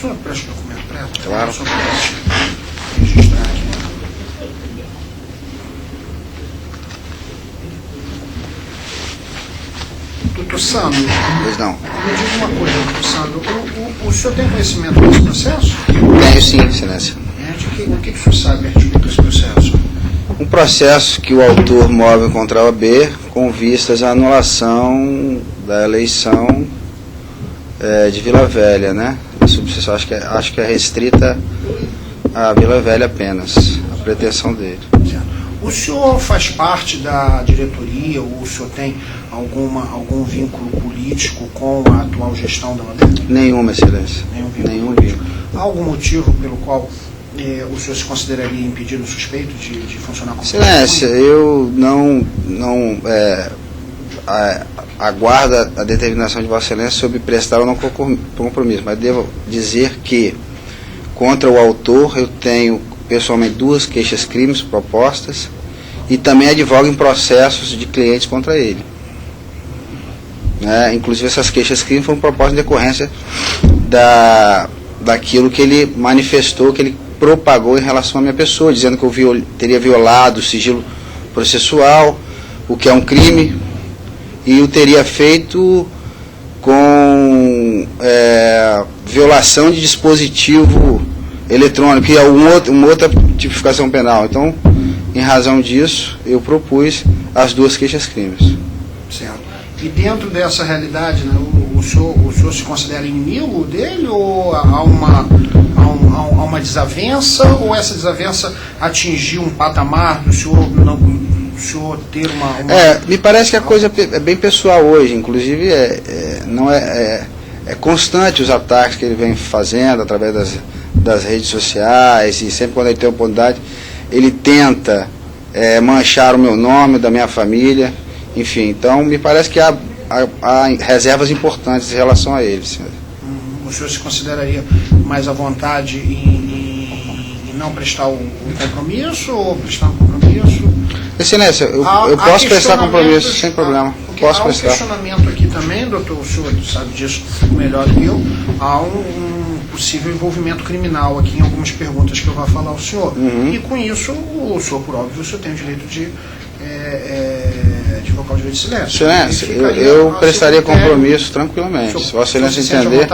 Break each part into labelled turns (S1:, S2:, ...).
S1: O senhor presta o documento para ela?
S2: Claro.
S1: O senhor pode registrar aqui. Doutor Sandro,
S2: Pois não.
S1: me diga uma coisa, doutor Sandro. O senhor tem conhecimento desse processo?
S2: Tenho sim, Excelência.
S1: O que o senhor sabe a respeito desse processo?
S2: Um processo que o autor move contra a OAB com vistas à anulação da eleição de Vila Velha, né? A subseção acho que é restrita a Vila Velha apenas, a pretensão dele.
S1: O senhor faz parte da diretoria ou o senhor tem algum vínculo político com a atual gestão da OAB?
S2: Nenhuma, Excelência.
S1: Nenhum vínculo. Há algum motivo pelo qual o senhor se consideraria impedido, suspeito de funcionar como
S2: Excelência, eu não aguardo a determinação de Vossa Excelência sobre prestar ou não compromisso, mas devo dizer que contra o autor eu tenho pessoalmente 2 queixas-crimes propostas e também advogo em processos de clientes contra ele. Inclusive essas queixas-crimes foram propostas em decorrência daquilo que ele manifestou, que ele propagou em relação à minha pessoa, dizendo que eu teria violado o sigilo processual, o que é um crime, e o teria feito com violação de dispositivo eletrônico, que é uma outra tipificação penal. Então, em razão disso, eu propus as 2 queixas-crimes.
S1: Certo. E dentro dessa realidade, né, o senhor se considera inimigo dele ou há uma desavença, ou essa desavença atingiu um patamar do senhor ter uma...
S2: me parece que a coisa é bem pessoal hoje, inclusive é constante os ataques que ele vem fazendo através das redes sociais, e sempre quando ele tem oportunidade ele tenta manchar o meu nome, da minha família, enfim. Então me parece que há reservas importantes em relação a ele, senhor.
S1: O senhor se consideraria mais à vontade em não prestar o compromisso ou prestar um compromisso?
S2: Excelência, eu posso prestar compromisso sem problema. Posso prestar.
S1: Há um questionamento aqui também, doutor, o senhor sabe disso melhor do que eu, há um possível envolvimento criminal aqui em algumas perguntas que eu vou falar ao senhor. E com isso, o senhor, por óbvio, o senhor tem o direito de invocar o direito de silêncio.
S2: Excelência, eu prestaria compromisso tranquilamente. Se Vossa Excelência entender,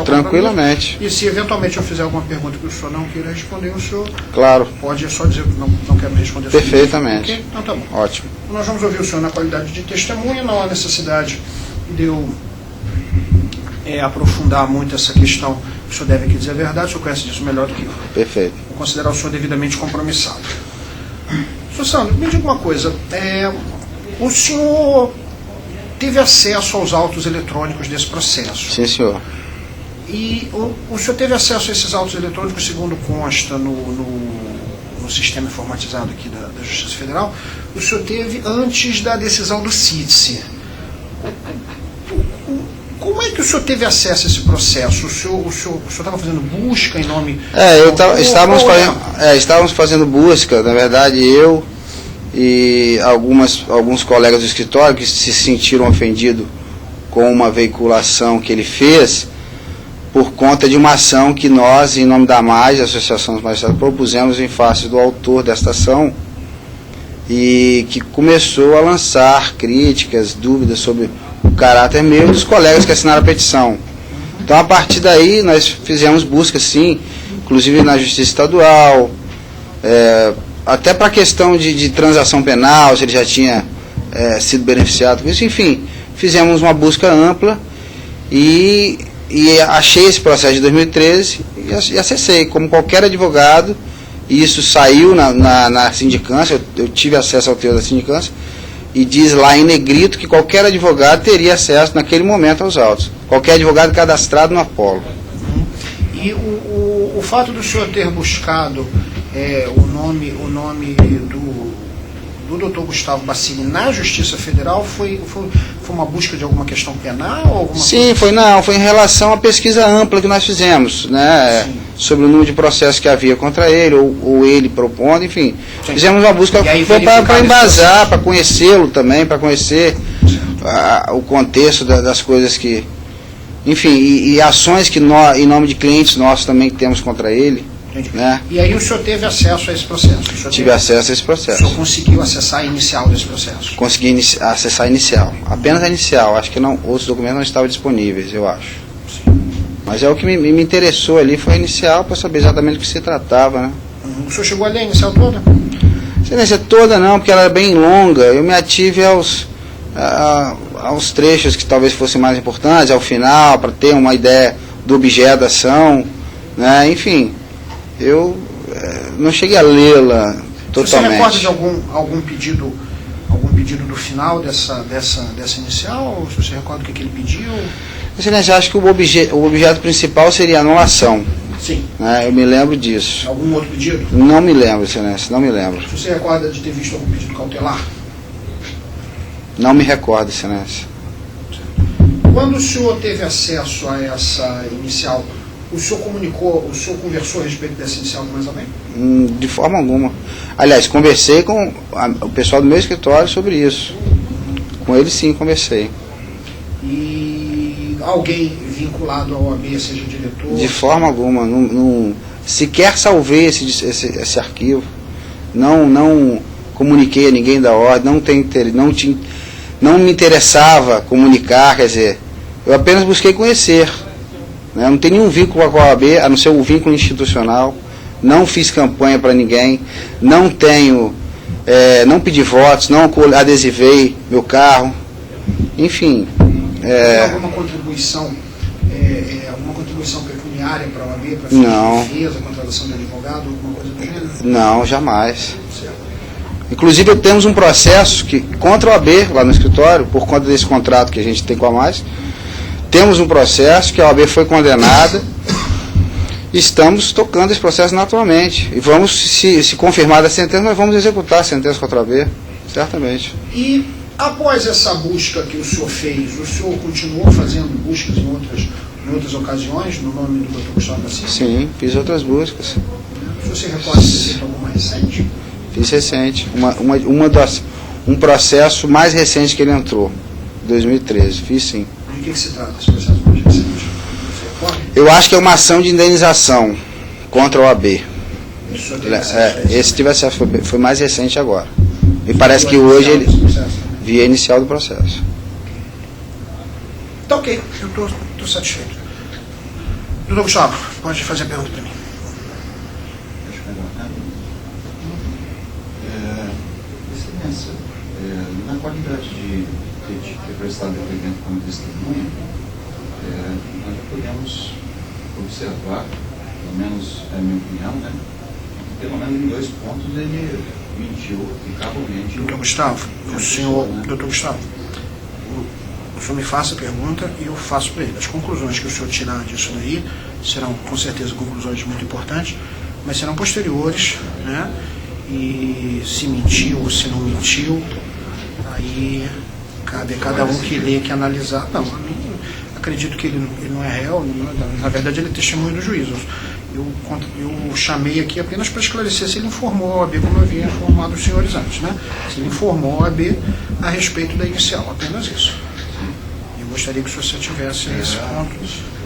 S2: tranquilamente.
S1: E se eventualmente eu fizer alguma pergunta que o senhor não queira responder, o senhor pode só dizer que não quer me responder.
S2: Perfeitamente.
S1: Okay? Então tá bom.
S2: Ótimo.
S1: Nós vamos ouvir o senhor na qualidade de testemunha, não há necessidade de eu aprofundar muito essa questão. O senhor deve aqui dizer a verdade, o senhor conhece disso melhor do que eu.
S2: Perfeito.
S1: Vou considerar o senhor devidamente compromissado. Senhor Sandro, me diga uma coisa, o senhor teve acesso aos autos eletrônicos desse processo?
S2: Sim, senhor.
S1: E o senhor teve acesso a esses autos eletrônicos, segundo consta no sistema informatizado aqui da Justiça Federal, o senhor teve antes da decisão do CITSE. Como é que o senhor teve acesso a esse processo? O senhor estava fazendo busca em nome... Estávamos fazendo busca, na verdade, eu e alguns colegas do escritório que se sentiram ofendidos com uma veiculação que ele fez por conta de uma ação que nós, em nome da MAIS, Associação dos Magistrados, propusemos em face do autor desta ação, e que começou a lançar críticas, dúvidas sobre o caráter meu dos colegas que assinaram a petição. Então, a partir daí, nós fizemos busca, sim, inclusive na Justiça Estadual, até para a questão de transação penal, se ele já tinha sido beneficiado com isso, enfim, fizemos uma busca ampla e achei esse processo de 2013 e acessei, como qualquer advogado, e isso saiu na sindicância, eu tive acesso ao teor da sindicância, e diz lá em negrito que qualquer advogado teria acesso naquele momento aos autos. Qualquer advogado cadastrado no Apolo. E o fato do senhor ter buscado o nome do doutor Gustavo Bacini na Justiça Federal foi uma busca de alguma questão penal?
S2: Sim, foi em relação à pesquisa ampla que nós fizemos, né, sobre o número de processos que havia contra ele, ou ele propondo, enfim. Sim. Fizemos uma busca para embasar, para conhecê-lo também, para conhecer o contexto das coisas que
S1: enfim, e ações que nós, em nome de clientes nossos também temos contra ele. Né?
S3: E aí o senhor teve acesso a esse processo?
S1: Tive acesso a esse processo.
S3: O senhor conseguiu acessar a inicial desse processo?
S1: Consegui acessar a inicial. Apenas a inicial. Acho que não, outros documentos não estavam disponíveis, eu acho.
S3: Sim.
S1: Mas é o que me interessou ali, foi a inicial, para saber exatamente do que se tratava. Né?
S3: O senhor chegou a ler a inicial toda?
S1: A inicial toda não, porque ela era bem longa. Eu me ative aos trechos que talvez fossem mais importantes, ao final, para ter uma ideia do objeto da ação. Né? Enfim, eu não cheguei a lê-la totalmente.
S3: Você recorda de algum pedido do final dessa inicial? Ou você recorda o que ele pediu?
S1: Excelência, acho que o objeto principal seria a anulação.
S3: Sim.
S1: Né? Eu me lembro disso.
S3: Algum outro pedido?
S1: Não me lembro, Excelência, não me lembro.
S3: Você recorda de ter visto algum pedido cautelar?
S1: Não me recordo, Excelência.
S3: Quando o senhor teve acesso a essa inicial, o senhor conversou a respeito dessa inicial com mais alguém?
S1: De forma alguma. Aliás, conversei com o pessoal do meu escritório sobre isso. Com ele sim, conversei.
S3: E alguém vinculado ao OAB, seja diretor?
S1: De forma alguma. Não, sequer salvei esse arquivo. Não comuniquei a ninguém da ordem. Não me interessava comunicar, quer dizer, eu apenas busquei conhecer. Né? Não tem nenhum vínculo com a OAB, a não ser o vínculo institucional. Não fiz campanha para ninguém. Não pedi votos, não adesivei meu carro. Enfim.
S3: Alguma contribuição pecuniária para a OAB, para a defesa, contratação de advogado, alguma coisa do gênero?
S1: Não, jamais.
S3: Certo.
S1: Inclusive, temos um processo contra a OAB lá no escritório, por conta desse contrato que a gente tem com a Mais. Temos um processo que a OAB foi condenada. Estamos tocando esse processo naturalmente. E vamos, se confirmar a sentença, nós vamos executar a sentença contra a OAB, certamente.
S3: E após essa busca que o senhor fez, o senhor continuou fazendo buscas em outras ocasiões, no nome do Dr. Gustavo da Silva?
S1: Sim, fiz outras buscas.
S3: O senhor se recorda de ter feito alguma recente?
S1: Fiz recente. Um processo mais recente que ele entrou, 2013. Fiz sim.
S3: De que se trata esse processo mais recente? Você recorda?
S1: Eu acho que é uma ação de indenização contra a OAB. Esse tive acesso, foi mais recente agora. Me parece que hoje ele via inicial do processo.
S3: Tá ok, eu estou satisfeito. Doutor Gustavo, pode fazer a pergunta para mim.
S4: Excelência, na qualidade de ter prestado depoimento como testemunha, nós já podemos observar, pelo menos é a minha opinião, né, que pelo menos em 2 pontos ele mentiu impecavelmente.
S3: Doutor Gustavo, doutor Gustavo, o senhor me faça a pergunta e eu faço para ele. As conclusões que o senhor tirar disso daí serão, com certeza, conclusões muito importantes, mas serão posteriores, né? E se mentiu ou se não mentiu, aí cabe a cada um que lê, que analisar. Não, acredito que ele não é réu, na verdade ele é testemunho do juízo. Eu chamei aqui apenas para esclarecer se ele informou a OAB como eu havia informado os senhores antes, né? Se ele informou a OAB a respeito da inicial, apenas isso. Eu gostaria que o senhor se ativesse a esse ponto,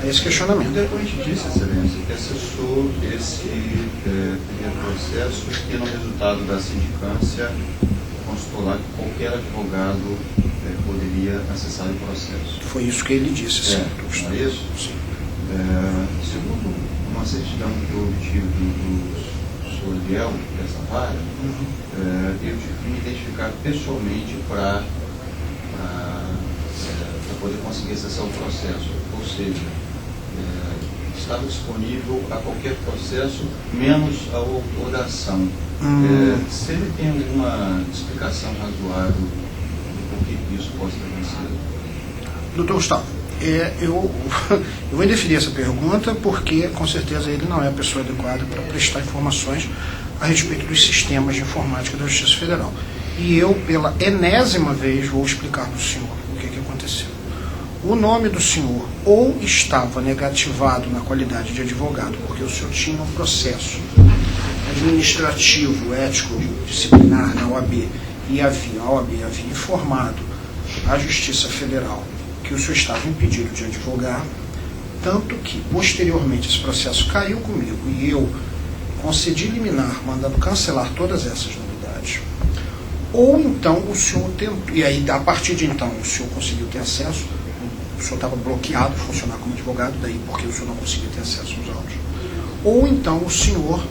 S3: a esse questionamento.
S4: Depois disse, Excelência, que acessou esse primeiro processo que no resultado da sindicância constou lá que qualquer advogado poderia acessar o processo.
S3: Foi isso que ele disse, sim.
S4: Não é isso?
S3: Sim.
S4: Segundo uma certidão que eu obtive do senhor Liel, dessa vara, eu tive que me identificar pessoalmente para poder conseguir acessar o processo. Ou seja, estava disponível a qualquer processo, menos ao autor da ação. Se ele tem alguma explicação razoável do porquê que isso possa ter acontecido?
S3: Doutor Gustavo, eu vou indeferir essa pergunta porque, com certeza, ele não é a pessoa adequada para prestar informações a respeito dos sistemas de informática da Justiça Federal. E eu, pela enésima vez, vou explicar para o senhor o que aconteceu. O nome do senhor ou estava negativado na qualidade de advogado, porque o senhor tinha um processo administrativo, ético, disciplinar na OAB, e a OAB havia informado à Justiça Federal que o senhor estava impedido de advogar, tanto que, posteriormente, esse processo caiu comigo e eu concedi liminar, mandando cancelar todas essas novidades, ou então o senhor tentou, e aí a partir de então o senhor conseguiu ter acesso, o senhor estava bloqueado de funcionar como advogado, daí porque o senhor não conseguia ter acesso aos autos, ou então o senhor,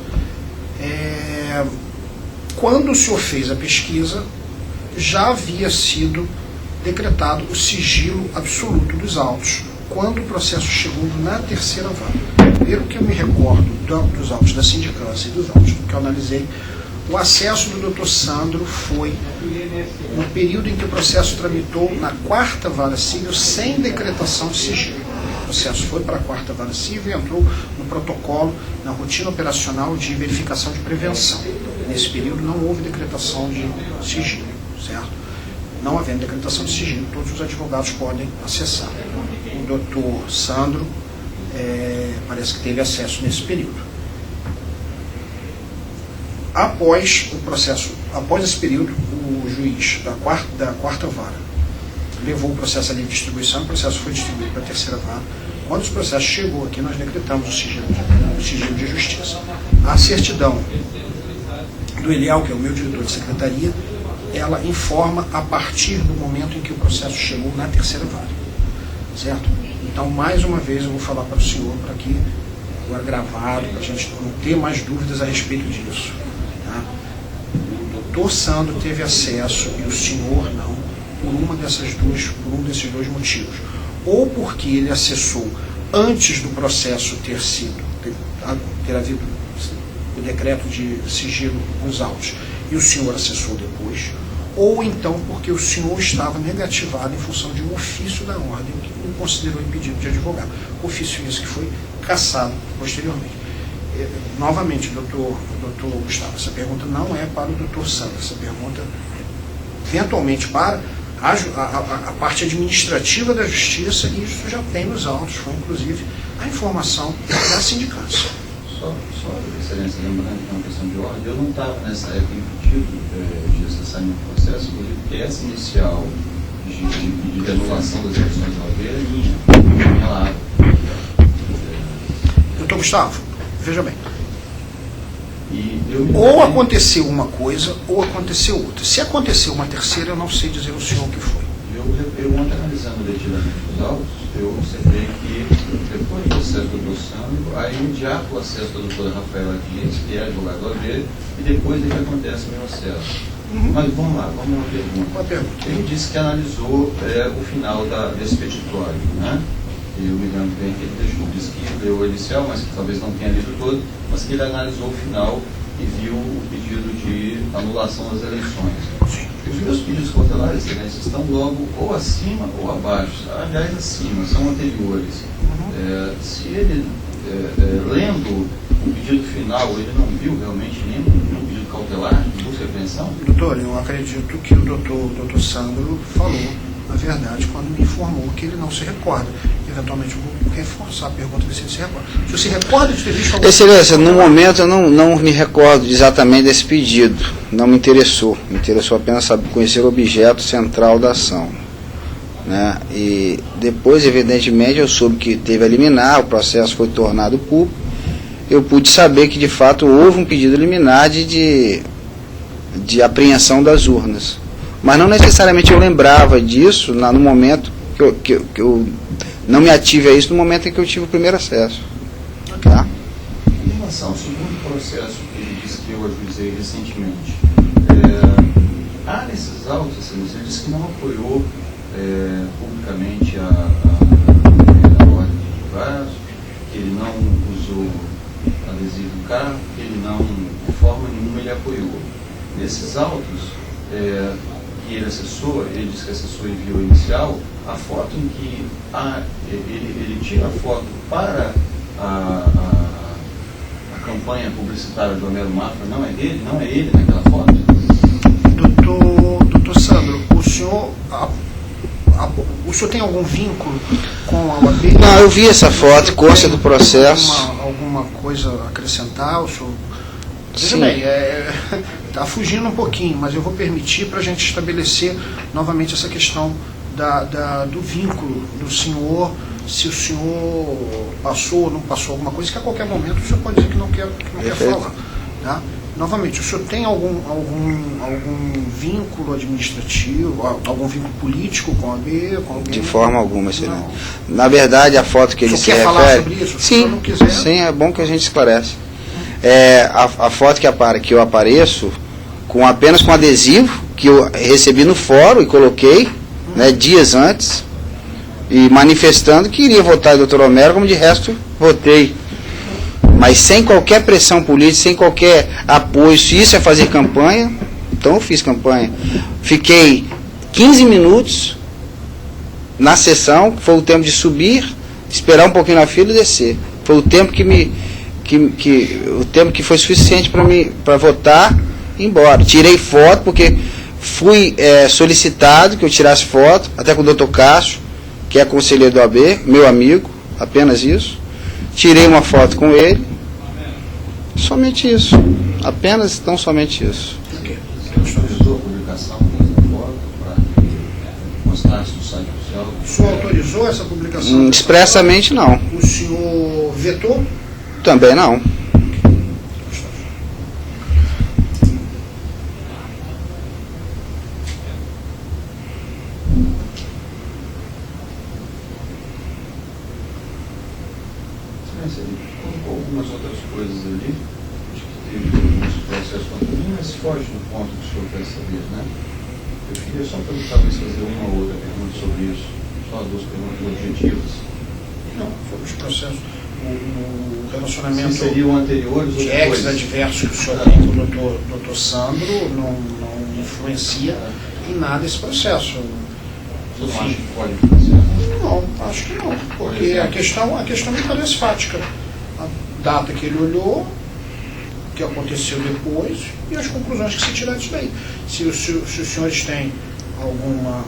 S3: quando o senhor fez a pesquisa, já havia sido decretado o sigilo absoluto dos autos, quando o processo chegou na terceira vara. Pelo que eu me recordo dos autos da sindicância e dos autos que eu analisei, o acesso do Dr. Sandro foi no período em que o processo tramitou na 4ª Vara Civil sem decretação de sigilo. O processo foi para a 4ª Vara Civil e entrou no protocolo, na rotina operacional de verificação de prevenção. Nesse período não houve decretação de sigilo, certo? Não havendo decretação de sigilo, todos os advogados podem acessar. O Dr. Sandro parece que teve acesso nesse período. Após o processo, após esse período, o juiz da quarta vara levou o processo à livre distribuição, o processo foi distribuído para a terceira vara. Quando esse processo chegou aqui, nós decretamos o sigilo de justiça. A certidão do Eliel, que é o meu diretor de secretaria, ela informa a partir do momento em que o processo chegou na terceira vara. Certo? Então, mais uma vez, eu vou falar para o senhor, para que, agora gravado, para a gente não ter mais dúvidas a respeito disso. Tá? O doutor Sandro teve acesso e o senhor não, por um desses dois motivos. Ou porque ele acessou antes do processo ter havido o decreto de sigilo nos autos e o senhor acessou depois, ou então porque o senhor estava negativado em função de um ofício da ordem que o considerou impedido de advogar. Ofício esse que foi cassado posteriormente. Novamente, doutor Gustavo, essa pergunta não é para o doutor Sandro, essa pergunta eventualmente para a parte administrativa da justiça, e isso já tem nos autos, foi inclusive a informação da sindicância.
S4: Só excelência, lembrando que é uma questão de ordem, eu não estava nessa época impedido de acessar meu processo, porque essa inicial de anulação das eleições da OAB é minha lá.
S3: Doutor Gustavo, veja bem. Ou aconteceu uma coisa, ou aconteceu outra. Se aconteceu uma terceira, eu não sei dizer ao senhor o que foi.
S4: Eu ontem, analisando devidamente os autos, eu observei que depois do acesso do Dr. Sandro, aí imediato o acesso da doutora Rafaela Dias, que é advogada do OAB, e depois é que acontece o meu acesso. Mas vamos lá, vamos uma pergunta. Ele disse que analisou o final desse petitório, né? Eu me lembro bem que ele disse que leu o inicial, mas que talvez não tenha lido todo, mas que ele analisou o final e viu o pedido de anulação das eleições. Os meus pedidos cautelares, excelência, estão logo ou acima ou abaixo, aliás, acima, são anteriores. Se ele, lendo o pedido final, ele não viu realmente nenhum pedido cautelar de busca e apreensão?
S3: Doutor, eu acredito que o doutor Sandro falou a verdade quando me informou que ele não se recorda. Eventualmente eu vou reforçar a pergunta se ele se recorda. Se você se recorda de ter visto alguma coisa...
S2: Excelência, no momento eu não me recordo exatamente desse pedido. Não me interessou. Me interessou apenas conhecer o objeto central da ação. Né? E depois, evidentemente, eu soube que teve a liminar, o processo foi tornado público. Eu pude saber que, de fato, houve um pedido liminar de apreensão das urnas. Mas não necessariamente eu lembrava disso no momento que eu não me ative a isso no momento em que eu tive o primeiro acesso. Tá?
S4: Em relação ao segundo processo que ele disse que eu ajuizei recentemente, há nesses autos, ele disse que não apoiou publicamente a ordem de prazo, que ele não usou adesivo do carro, que ele não, de forma nenhuma, ele apoiou. Nesses autos, que ele acessou, ele disse que acessou e enviou inicial, a foto em que ele tira a foto para a campanha publicitária do Homero Mafra, não é dele, não é ele naquela foto?
S3: Doutor Sandro, o senhor tem algum vínculo com a OAB?
S2: Não, eu vi essa foto, consta do processo.
S3: Alguma coisa a acrescentar? O senhor... Veja bem, está fugindo um pouquinho, mas eu vou permitir para a gente estabelecer novamente essa questão do vínculo do senhor, se o senhor passou ou não passou alguma coisa, que a qualquer momento o senhor pode dizer que não quer falar. Tá? Novamente, o senhor tem algum vínculo administrativo, algum vínculo político com a OAB? Com alguém?
S1: De forma alguma, excelente. Na verdade, a foto que ele se refere...
S3: Quer falar sobre isso?
S1: Sim,
S3: não quiser...
S1: sim, é bom que a gente esclarece. A foto que eu apareço, apenas com adesivo, que eu recebi no fórum e coloquei, né, dias antes, e manifestando que iria votar em Dr. Homero, como de resto votei. Mas sem qualquer pressão política, sem qualquer apoio. Se isso é fazer campanha, então eu fiz campanha. Fiquei 15 minutos na sessão, que foi o tempo de subir, esperar um pouquinho na fila e descer. Foi o tempo o tempo que foi suficiente para votar e ir embora. Tirei foto, porque fui solicitado que eu tirasse foto, até com o Dr. Cássio, que é conselheiro do AB, meu amigo, apenas isso. Tirei uma foto com ele, somente isso, apenas tão somente isso.
S4: Você autorizou a publicação dessa foto para mostrar no site oficial?
S3: O senhor autorizou essa publicação?
S1: Expressamente não.
S3: O senhor vetou?
S1: Também não.
S4: Algumas outras coisas ali, acho que teve alguns processos contra mim, mas foge do ponto que o senhor quer saber, né? Eu queria só talvez fazer uma ou outra pergunta sobre isso, só duas perguntas objetivas.
S3: Não, foram os processos, o relacionamento...
S4: Se seriam anteriores ou
S3: de
S4: depois?
S3: ex adversos que o senhor tem com o doutor Sandro não influencia em nada esse processo.
S4: Você não acha que pode influenciar?
S3: Não, acho que não, porque a questão me parece fática. A data que ele olhou, o que aconteceu depois e as conclusões que se tiraram disso daí. Se os senhores têm alguma,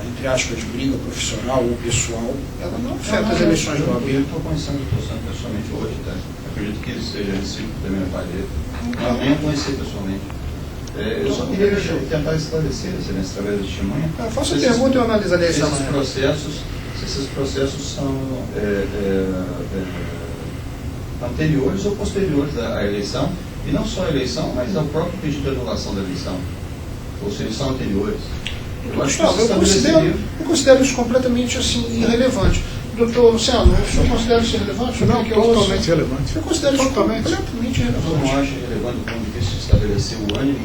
S3: entre aspas, briga profissional ou pessoal, ela não afeta as eleições do AB.
S4: Eu estou conhecendo o doutor Santos pessoalmente hoje, tá? Acredito que ele seja recíproco da minha parede. Não, nem o conheci pessoalmente. Eu só queria tentar esclarecer, excelência, através da testemunha.
S3: Faça a pergunta e eu analisarei essa
S4: Se esses processos são anteriores ou posteriores à eleição, e não só à eleição, mas ao próprio pedido de anulação da eleição. Ou seja, são anteriores.
S3: Eu considero isso completamente assim, irrelevante. Doutor Luciano, o senhor considera isso irrelevante?
S5: Não, totalmente relevante.
S3: Eu considero isso completamente irrelevante.
S4: Eu não acho relevante do ponto de vista de estabelecer o ânimo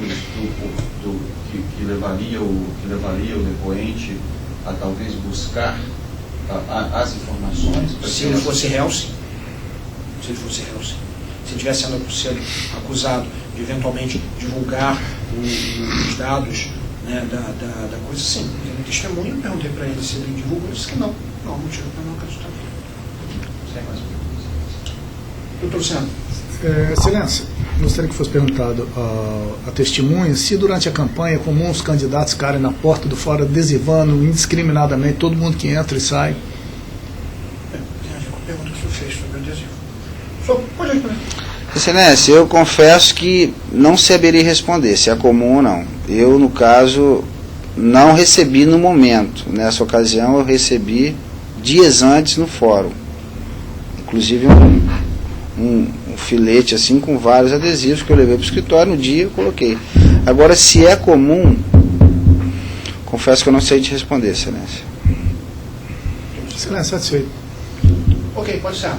S4: que levaria o depoente a talvez buscar as informações.
S3: Se ele fosse réu, sim. Se ele estivesse sendo acusado de eventualmente divulgar os dados, né, da coisa, sim. Ele testemunha, eu perguntei para ele se ele divulgou, ele disse que não. Não há motivo para não acreditar. Sem mais perguntas. Doutor Luciano.
S5: Excelência, gostaria que fosse perguntado a testemunha se durante a campanha é comum os candidatos ficarem na porta do fora adesivando indiscriminadamente todo mundo que entra e sai.
S3: Tem a ver com a pergunta que o senhor fez sobre o adesivo. O senhor pode responder.
S1: Excelência, eu confesso que não saberia responder se é comum ou não. Eu, no caso, não recebi no momento. Nessa ocasião, eu recebi dias antes no fórum. Inclusive um filete assim com vários adesivos que eu levei para o escritório. No dia eu coloquei. Agora, se é comum, confesso que eu não sei te responder, Excelência.
S5: Excelência, satisfeito.
S3: Ok, pode ser.